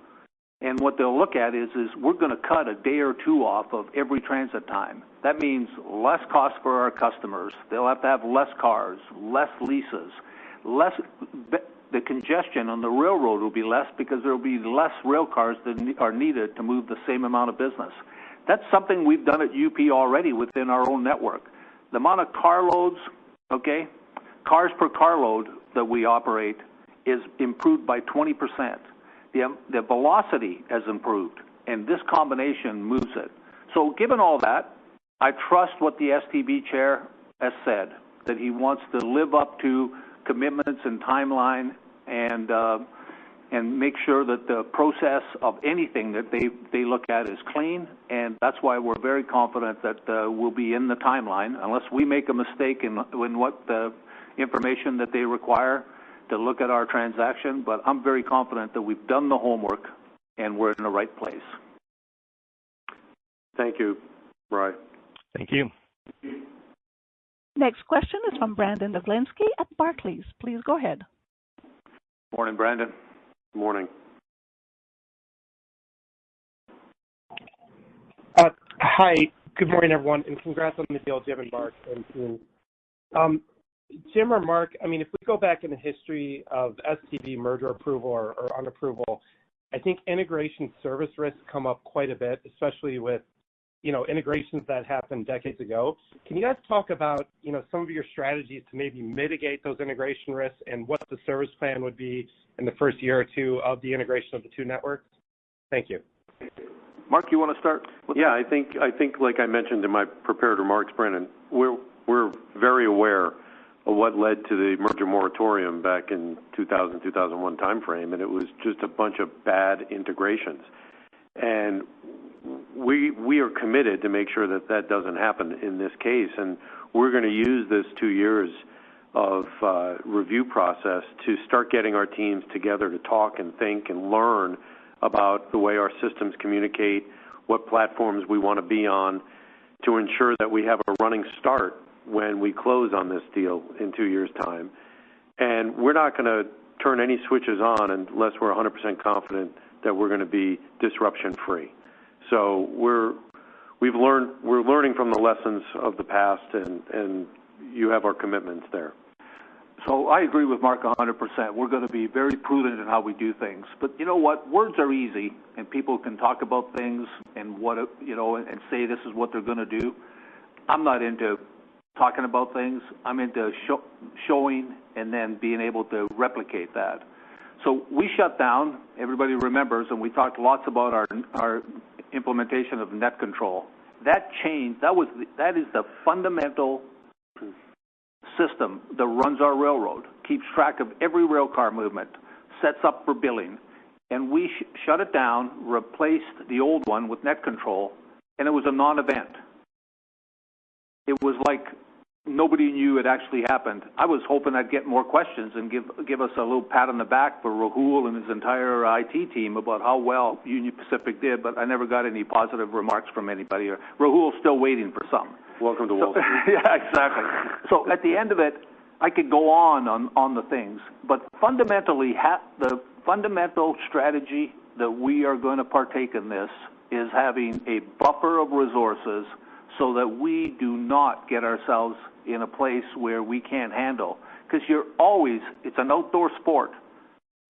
And what they'll look at is we're going to cut a day or two off of every transit time. That means less cost for our customers. They'll have to have less cars, less leases, the congestion on the railroad will be less because there will be less rail cars that are needed to move the same amount of business. That's something we've done at UP already within our own network. The amount of carloads, cars per carload that we operate is improved by 20%. The velocity has improved, and this combination moves it. So given all that, I trust what the STB chair has said, that he wants to live up to commitments and timeline and make sure that the process of anything that they look at is clean, and that's why we're very confident that we'll be in the timeline, unless we make a mistake in what the information that they require to look at our transaction. But I'm very confident that we've done the homework and we're in the right place. Thank you, Brian. Thank you. Next question is from Brandon Oglenski at Barclays. Please go ahead. Morning, Brandon. Morning. Hi. Good morning, everyone, and congrats on the deal, Jim and Mark and team. Jim or Mark, if we go back in the history of STB merger approval or unapproval, I think integration service risks come up quite a bit, especially with integrations that happened decades ago. Can you guys talk about, some of your strategies to maybe mitigate those integration risks and what the service plan would be in the first year or two of the integration of the two networks? Thank you. Mark, you want to start? Yeah, I think like I mentioned in my prepared remarks, Brandon, we're very aware what led to the merger moratorium back in 2000, 2001 timeframe, and it was just a bunch of bad integrations. And we are committed to make sure that that doesn't happen in this case, and we're going to use this 2 years of review process to start getting our teams together to talk and think and learn about the way our systems communicate, what platforms we want to be on, to ensure that we have a running start when we close on this deal in 2 years' time. And we're not going to turn any switches on unless we're 100% confident that we're going to be disruption-free. So we're learning from the lessons of the past, and you have our commitments there. So I agree with Mark 100%. We're going to be very prudent in how we do things. But you know what? Words are easy, and people can talk about things and and say this is what they're going to do. I'm not into talking about things. I'm into showing and then being able to replicate that. So we shut down. Everybody remembers, and we talked lots about our implementation of net control. That changed. That is the fundamental system that runs our railroad, keeps track of every rail car movement, sets up for billing. And we shut it down, replaced the old one with net control, and it was a non-event. It was like nobody knew it actually happened. I was hoping I'd get more questions and give us a little pat on the back for Rahul and his entire IT team about how well Union Pacific did, but I never got any positive remarks from anybody. Rahul's still waiting for some. Welcome to Wall Street. Yeah, exactly. So at the end of it, I could go on the things, but fundamentally, the fundamental strategy that we are going to partake in this is having a buffer of resources so that we do not get ourselves in a place where we can't handle. Because it's an outdoor sport.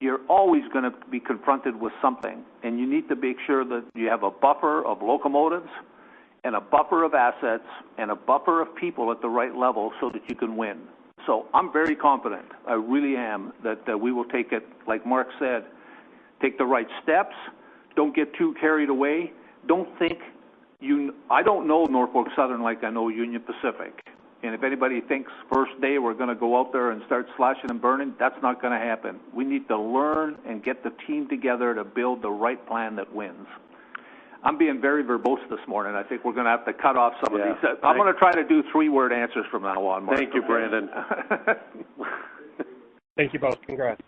You're always going to be confronted with something, and you need to make sure that you have a buffer of locomotives and a buffer of assets and a buffer of people at the right level so that you can win. So I'm very confident, I really am, that we will take it, like Mark said, take the right steps, don't get too carried away, don't think I don't know Norfolk Southern like I know Union Pacific. And if anybody thinks first day we're going to go out there and start slashing and burning, that's not going to happen. We need to learn and get the team together to build the right plan that wins. I'm being very verbose this morning. I think we're going to have to cut off some of these. I'm going to try to do 3-word answers from now on, Mark. Thank you, Brandon. Thank you both. Congrats.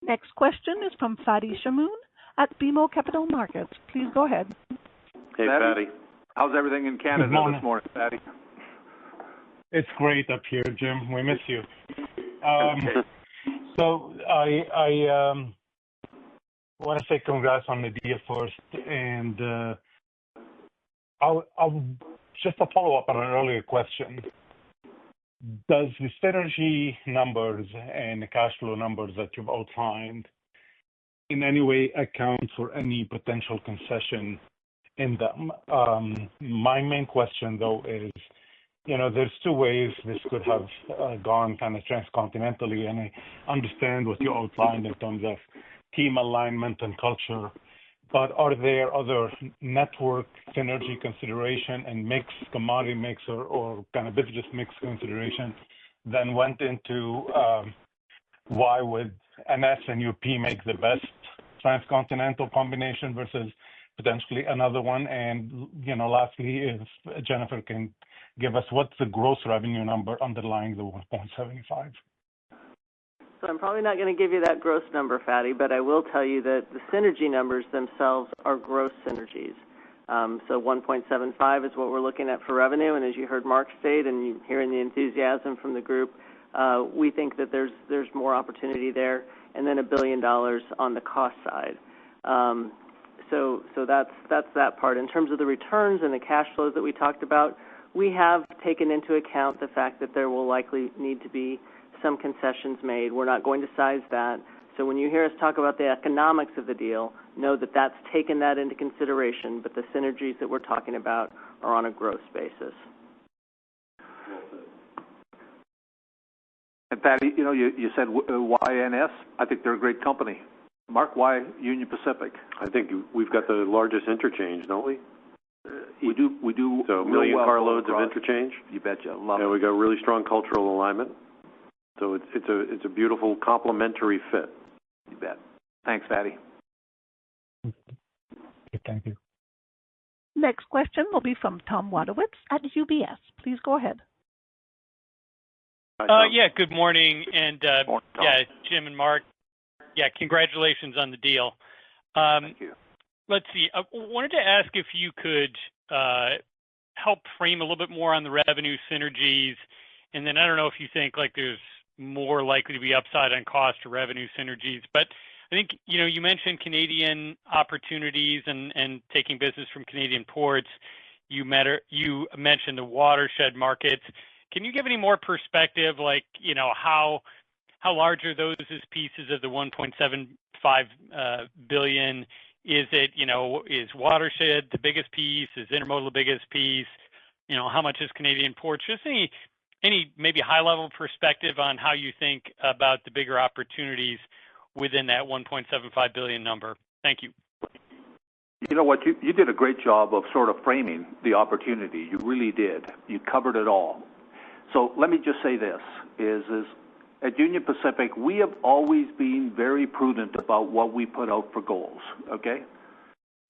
Next question is from Fadi Chamoun at BMO Capital Markets. Please go ahead. Hey, Fadi. How's everything in Canada this morning, Fadi? It's great up here, Jim. We miss you. So I want to say congrats on the deal first, and I'll just a follow-up on an earlier question. Does the synergy numbers and the cash flow numbers that you've outlined in any way account for any potential concession in them? My main question, though, is, there's two ways this could have gone kind of transcontinentally, and I understand what you outlined in terms of team alignment and culture, but are there other network synergy consideration and commodity mix or kind of business mix consideration that went into why would NS and UP make the best transcontinental combination versus potentially another one? And, lastly, if Jennifer can give us what's the gross revenue number underlying the 1.75? So I'm probably not going to give you that gross number, Fadi, but I will tell you that the synergy numbers themselves are gross synergies. So 1.75 is what we're looking at for revenue, and as you heard Mark state and you're hearing the enthusiasm from the group, we think that there's more opportunity there, and then $1 billion on the cost side. So that's that part. In terms of the returns and the cash flows that we talked about, we have taken into account the fact that there will likely need to be some concessions made. We're not going to size that. So when you hear us talk about the economics of the deal, know that that's taken that into consideration, but the synergies that we're talking about are on a gross basis. And Patty, you said why NS? I think they're a great company. Mark, why Union Pacific? I think we've got the largest interchange, don't we? We do. So million carloads of interchange. You betcha. Love it. And we got really strong cultural alignment. So it's a beautiful complementary fit. You bet. Thanks, Fatty. Thank you. Next question will be from Tom Wadowitz at UBS. Please go ahead. Yeah, good morning. And Morning, Tom. yeah, Jim and Mark, yeah, congratulations on the deal. Thank you. Let's see. I wanted to ask if you could help frame a little bit more on the revenue synergies. And then I don't know if you think like there's more likely to be upside on cost or revenue synergies, but I think, you mentioned Canadian opportunities and taking business from Canadian ports. You mentioned the watershed markets. Can you give any more perspective, like, how large are those as pieces of the $1.75 billion? Is it, is watershed the biggest piece? Is intermodal the biggest piece? How much is Canadian ports? Just any maybe high-level perspective on how you think about the bigger opportunities within that $1.75 billion number. Thank you. You know what? You did a great job of sort of framing the opportunity. You really did. You covered it all. So let me just say this, is at Union Pacific, we have always been very prudent about what we put out for goals, okay?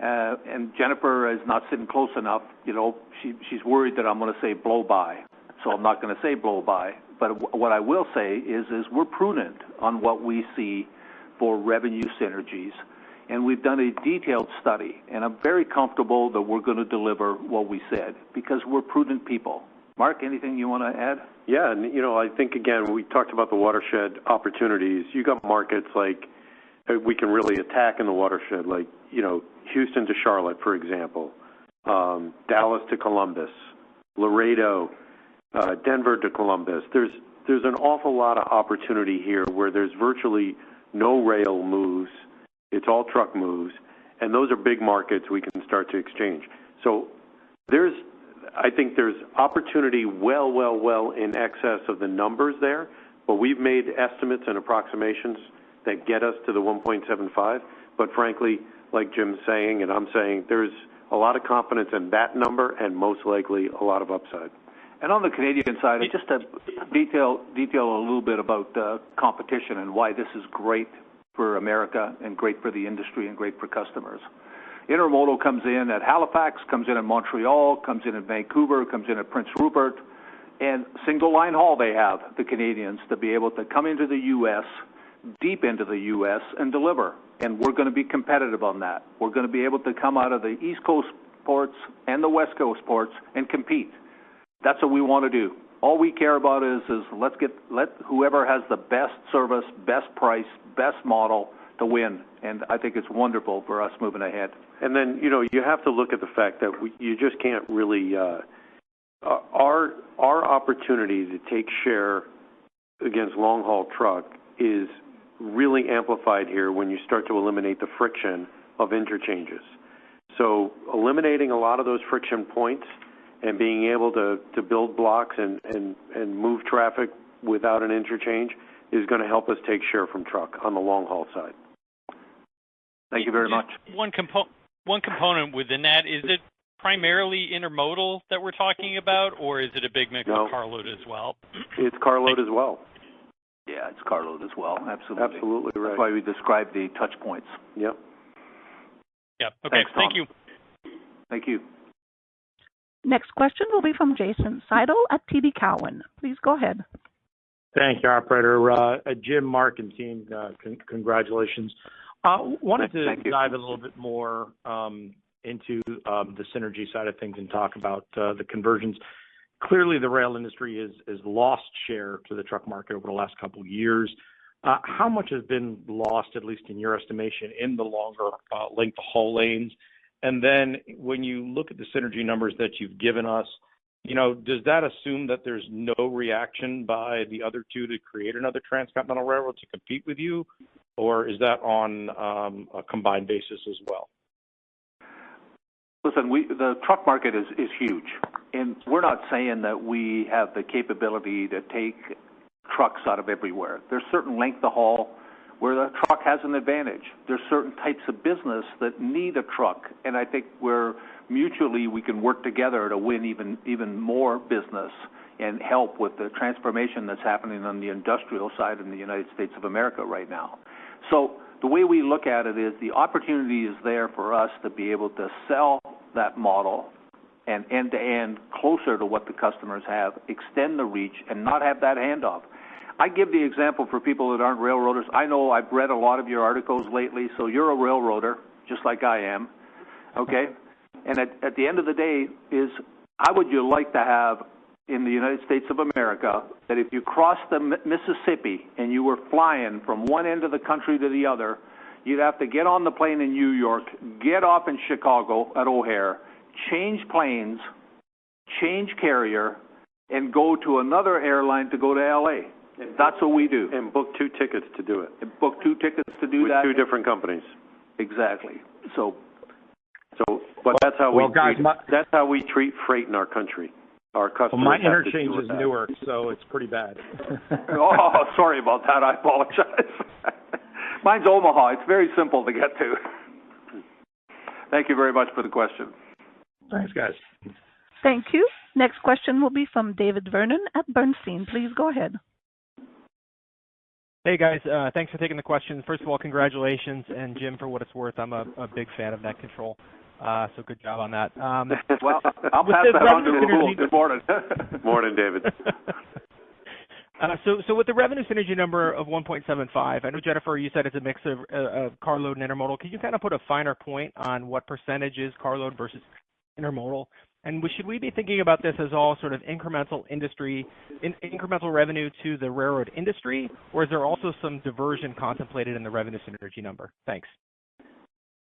And Jennifer is not sitting close enough. She's worried that I'm going to say blow by. So I'm not going to say blow by. But what I will say is we're prudent on what we see for revenue synergies. And we've done a detailed study. And I'm very comfortable that we're going to deliver what we said because we're prudent people. Mark, anything you want to add? Yeah, and I think again we talked about the watershed opportunities. You got markets like we can really attack in the watershed, like Houston to Charlotte, for example, Dallas to Columbus, Laredo, Denver to Columbus. There's an awful lot of opportunity here where there's virtually no rail moves. It's all truck moves, and those are big markets we can start to exchange. So I think there's opportunity well in excess of the numbers there, but we've made estimates and approximations that get us to the 1.75. But frankly, like Jim's saying and I'm saying, there's a lot of confidence in that number and most likely a lot of upside. And on the Canadian side, just to detail a little bit about competition and why this is great for America and great for the industry and great for customers. Intermodal comes in at Halifax, comes in at Montreal, comes in at Vancouver, comes in at Prince Rupert, and single line haul they have, the Canadians, to be able to come into the U.S., deep into the U.S., and deliver. And we're going to be competitive on that. We're going to be able to come out of the East Coast ports and the West Coast ports and compete. That's what we want to do. All we care about is let whoever has the best service, best price, best model to win. And I think it's wonderful for us moving ahead. And then, you have to look at the fact that you just can't really, our opportunity to take share against long-haul truck is really amplified here when you start to eliminate the friction of interchanges. So eliminating a lot of those friction points and being able to build blocks and move traffic without an interchange is going to help us take share from truck on the long-haul side. Thank you very much. One component within that, is it primarily intermodal that we're talking about, or is it a big mix of carload as well? It's carload as well. Yeah, it's carload as well. Absolutely. Absolutely right. That's why we described the touch points. Yep. Yep. Okay. Thanks, Tom. Thank you. Thank you. Next question will be from Jason Seidel at TD Cowen. Please go ahead. Thank you, operator. Jim, Mark, and team, congratulations. Wanted to dive a little bit more into the synergy side of things and talk about the conversions. Clearly, the rail industry has lost share to the truck market over the last couple of years. How much has been lost, at least in your estimation, in the longer length haul lanes? And then when you look at the synergy numbers that you've given us, does that assume that there's no reaction by the other two to create another transcontinental railroad to compete with you? Or is that on a combined basis as well? Listen, the truck market is huge. And we're not saying that we have the capability to take trucks out of everywhere. There's certain length of haul where the truck has an advantage. There's certain types of business that need a truck, and I think where mutually we can work together to win even more business and help with the transformation that's happening on the industrial side in the United States of America right now. So the way we look at it is the opportunity is there for us to be able to sell that model and end-to-end closer to what the customers have, extend the reach, and not have that handoff. I give the example for people that aren't railroaders. I know I've read a lot of your articles lately, so you're a railroader, just like I am, okay? And at the end of the day is, how would you like to have in the United States of America that if you crossed the Mississippi and you were flying from one end of the country to the other, you'd have to get on the plane in New York, get off in Chicago at O'Hare, change planes, change carrier, and go to another airline to go to L.A. That's what we do. And book 2 tickets to do it. And book 2 tickets to do that. With 2 different companies. Exactly. But that's how that's how we treat freight in our country. Our customers. Well, my interchange is Newark, so it's pretty bad. Oh, sorry about that. I apologize. Mine's Omaha. It's very simple to get to. Thank you very much for the question. Thanks, guys. Thank you. Next question will be from David Vernon at Bernstein. Please go ahead. Hey, guys. Thanks for taking the question. First of all, congratulations. And, Jim, for what it's worth, I'm a big fan of net control. So good job on that. Well, I'll pass that on to Rahul. Good morning. Morning, David. So with the revenue synergy number of 1.75, I know, Jennifer, you said it's a mix of carload and intermodal. Can you kind of put a finer point on what percentage is carload versus intermodal? And should we be thinking about this as all sort of incremental incremental revenue to the railroad industry, or is there also some diversion contemplated in the revenue synergy number? Thanks.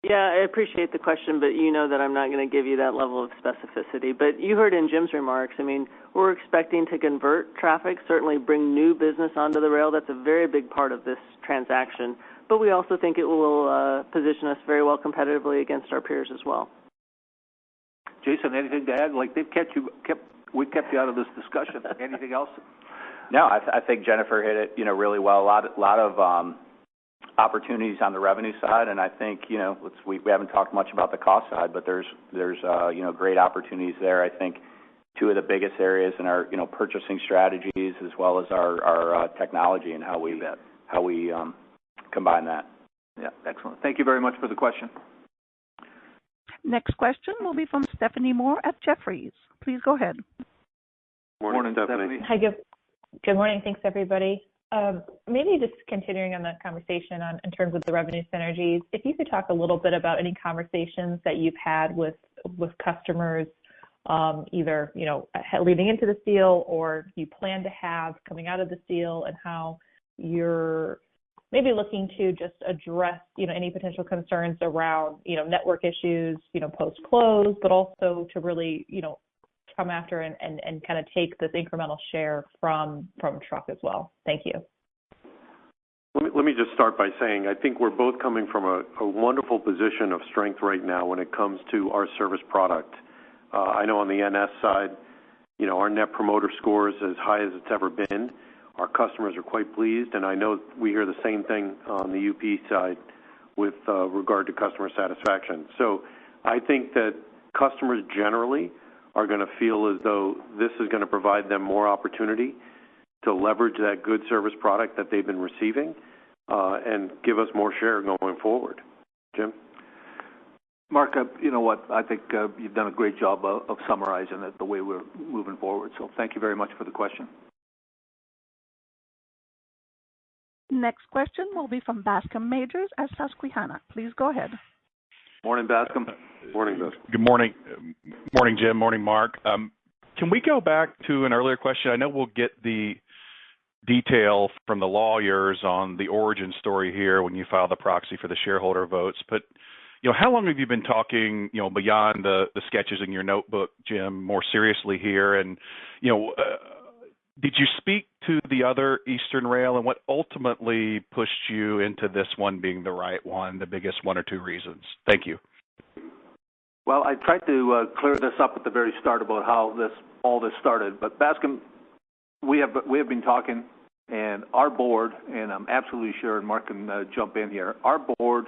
Yeah, I appreciate the question, but you know that I'm not going to give you that level of specificity. But you heard in Jim's remarks, I mean, we're expecting to convert traffic, certainly bring new business onto the rail. That's a very big part of this transaction. But we also think it will position us very well competitively against our peers as well. Jason, anything to add? Like we kept you out of this discussion. Anything else? No, I think Jennifer hit it, really well. A lot of opportunities on the revenue side, and I think, we haven't talked much about the cost side, but there's great opportunities there. I think 2 of the biggest areas in our, purchasing strategies as well as our technology and how we combine that. Yeah, excellent. Thank you very much for the question. Next question will be from Stephanie Moore at Jefferies. Please go ahead. Morning, Stephanie. Hi, good morning. Thanks, everybody. Maybe just continuing on the conversation in terms of the revenue synergies, if you could talk a little bit about any conversations that you've had with customers, either, leading into this deal or you plan to have coming out of this deal, and how you're maybe looking to just address, any potential concerns around, network issues, post-close, but also to really, come after and kind of take this incremental share from truck as well. Thank you. Let me just start by saying I think we're both coming from a wonderful position of strength right now when it comes to our service product. I know on the NS side, our net promoter score is as high as it's ever been. Our customers are quite pleased, and I know we hear the same thing on the UP side with regard to customer satisfaction. So I think that customers generally are going to feel as though this is going to provide them more opportunity to leverage that good service product that they've been receiving and give us more share going forward. Jim? Mark, you know what? I think you've done a great job of summarizing it the way we're moving forward. So thank you very much for the question. Next question will be from Bascome Majors at Susquehanna. Please go ahead. Morning, Bascome. Morning, Bascome. Good morning. Morning, Jim. Morning, Mark. Can we go back to an earlier question? I know we'll get the detail from the lawyers on the origin story here when you file the proxy for the shareholder votes, but how long have you been talking, beyond the sketches in your notebook, Jim, more seriously here? And, did you speak to the other Eastern Rail, and what ultimately pushed you into this one being the right one, the biggest 1 or 2 reasons? Thank you. Well, I tried to clear this up at the very start about how all this started, but Bascome, we have been talking, And our board, and I'm absolutely sure, and Mark can jump in here, our board,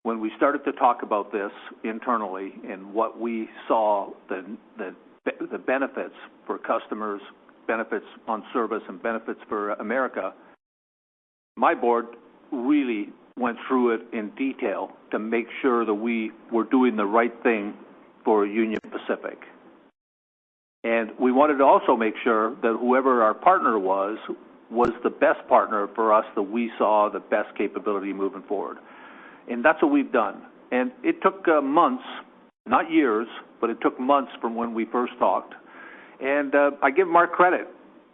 when we started to talk about this internally and what we saw, the benefits for customers, benefits on service, and benefits for America, my board really went through it in detail to make sure that we were doing the right thing for Union Pacific. And we wanted to also make sure that whoever our partner was the best partner for us, that we saw the best capability moving forward. And that's what we've done. And it took months, not years, but it took months from when we first talked. And I give Mark credit.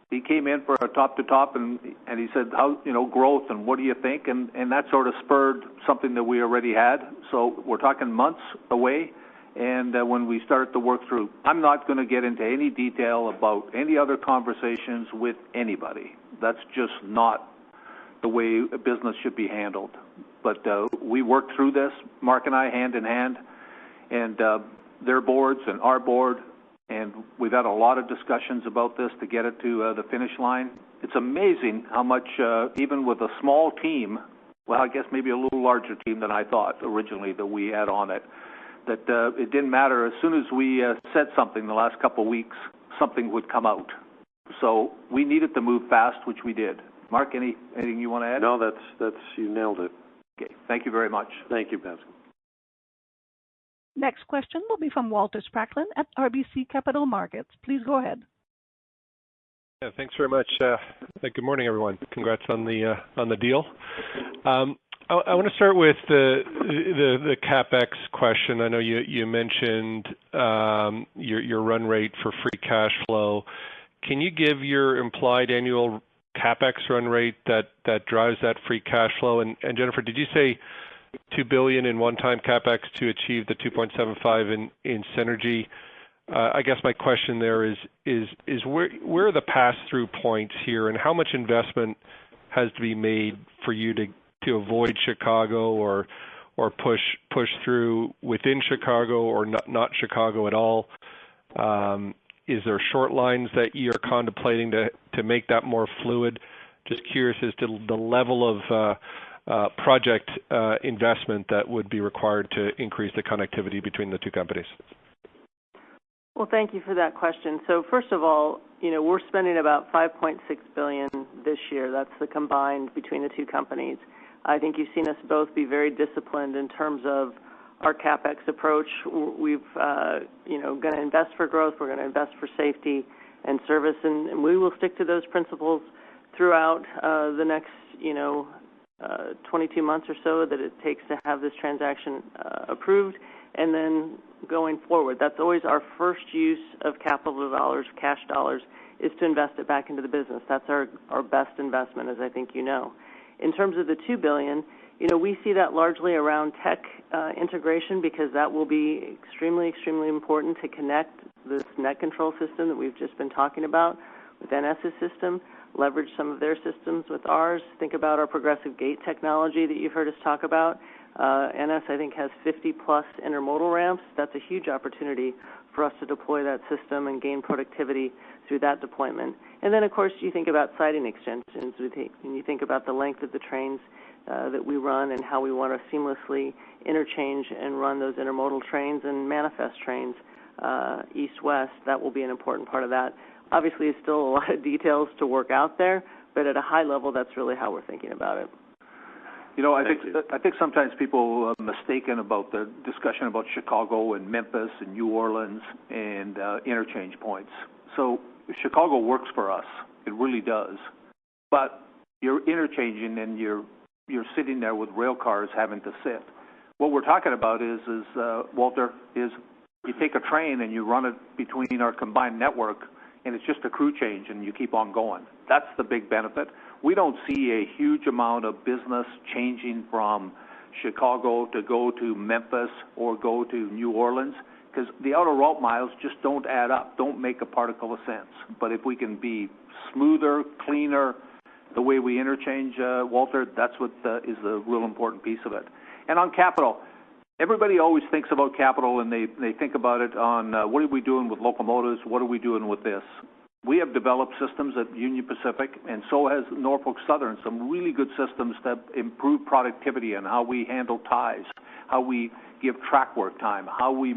He came in for a top-to-top, and he said, how, growth, and what do you think? And that sort of spurred something that we already had. So we're talking months away. And when we started to work through, I'm not going to get into any detail about any other conversations with anybody. That's just not the way a business should be handled. But we worked through this, Mark and I, hand in hand, and their boards and our board, and we've had a lot of discussions about this to get it to the finish line. It's amazing how much, even with a small team, well, I guess maybe a little larger team than I thought originally that we had on it, that it didn't matter. As soon as we said something the last couple of weeks, something would come out. So we needed to move fast, which we did. Mark, anything you want to add? No, that's you nailed it. Okay, thank you very much. Thank you, Pascal. Next question will be from Walter Spracklin at RBC Capital Markets. Please go ahead. Yeah, thanks very much. Good morning, everyone. Congrats on the deal. I want to start with the CapEx question. I know you mentioned your run rate for free cash flow. Can you give your implied annual CapEx run rate that drives that free cash flow? And Jennifer, did you say $2 billion in one-time CapEx to achieve the 2.75 in synergy? I guess my question there is where are the pass-through points here, and how much investment has to be made for you to avoid Chicago or push through within Chicago or not Chicago at all? Is there short lines that you're contemplating to make that more fluid? Just curious as to the level of project investment that would be required to increase the connectivity between the two companies. Well, thank you for that question. So first of all, we're spending about $5.6 billion this year. That's the combined between the two companies. I think you've seen us both be very disciplined in terms of our CapEx approach. We've, going to invest for growth. We're going to invest for safety and service, and we will stick to those principles throughout the next, 22 months or so that it takes to have this transaction approved, and then going forward. That's always our first use of capital dollars, cash dollars, is to invest it back into the business. That's our best investment, as I think you know. In terms of the $2 billion, we see that largely around tech integration, because that will be extremely, extremely important to connect this net control system that we've just been talking about with NS's system, leverage some of their systems with ours. Think about our progressive gate technology that you've heard us talk about. NS, I think, has 50-plus intermodal ramps. That's a huge opportunity for us to deploy that system and gain productivity through that deployment. And then, of course, you think about siding extensions, and you think about the length of the trains that we run and how we want to seamlessly interchange and run those intermodal trains and manifest trains east-west. That will be an important part of that. Obviously, it's still a lot of details to work out there, but at a high level, that's really how we're thinking about it. I think sometimes people are mistaken about the discussion about Chicago and Memphis and New Orleans and interchange points. So Chicago works for us. It really does. But you're interchanging and you're sitting there with rail cars having to sit. What we're talking about is Walter, is you take a train and you run it between our combined network, and it's just a crew change and you keep on going. That's the big benefit. We don't see a huge amount of business changing from Chicago to go to Memphis or go to New Orleans, because the outer route miles just don't add up, don't make a particle of sense. But if we can be smoother, cleaner, the way we interchange, Walter, that's what is the real important piece of it. And on capital, everybody always thinks about capital, and they think about it on what are we doing with locomotives, what are we doing with this. We have developed systems at Union Pacific, and so has Norfolk Southern, some really good systems that improve productivity and how we handle ties, how we give track work time, how we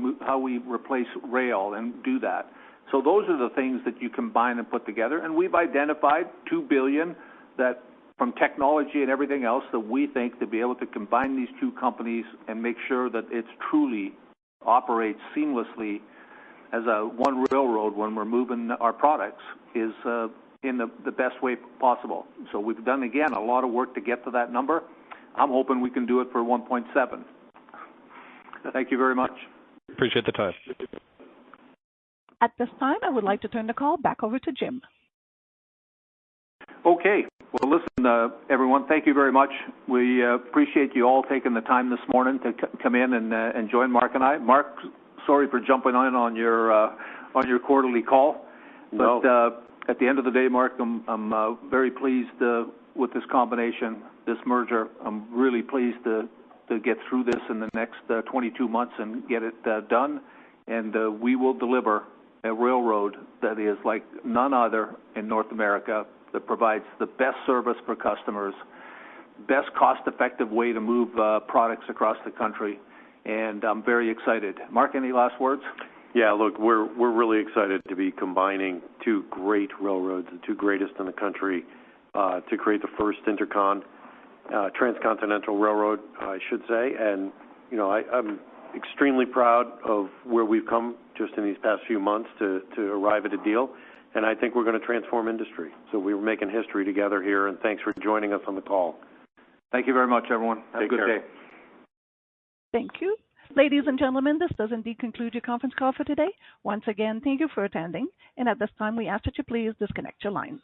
replace rail and do that. So those are the things that you combine and put together, and we've identified $2 billion that from technology and everything else that we think to be able to combine these two companies and make sure that it's truly operates seamlessly as a one railroad when we're moving our products is in the best way possible. So we've done, again, a lot of work to get to that number. I'm hoping we can do it for 1.7. Thank you very much. Appreciate the time. At this time, I would like to turn the call back over to Jim. Okay. Well, listen, everyone, thank you very much. We appreciate you all taking the time this morning to come in and join Mark and I. Mark, sorry for jumping on your quarterly call, but at the end of the day, Mark, I'm very pleased with this combination, this merger. I'm really pleased to get through this in the next 22 months and get it done, and we will deliver a railroad that is like none other in North America, that provides the best service for customers, best cost-effective way to move products across the country, and I'm very excited. Mark, any last words? Yeah, look, we're really excited to be combining two great railroads, the two greatest in the country, to create the first transcontinental railroad, I should say. And you know, I'm extremely proud of where we've come just in these past few months to arrive at a deal. And I think we're going to transform industry. So we're making history together here, and thanks for joining us on the call. Thank you very much, everyone. Have a good day. Thank you. Ladies and gentlemen, this does indeed conclude your conference call for today. Once again, thank you for attending. And at this time, we ask that you please disconnect your lines.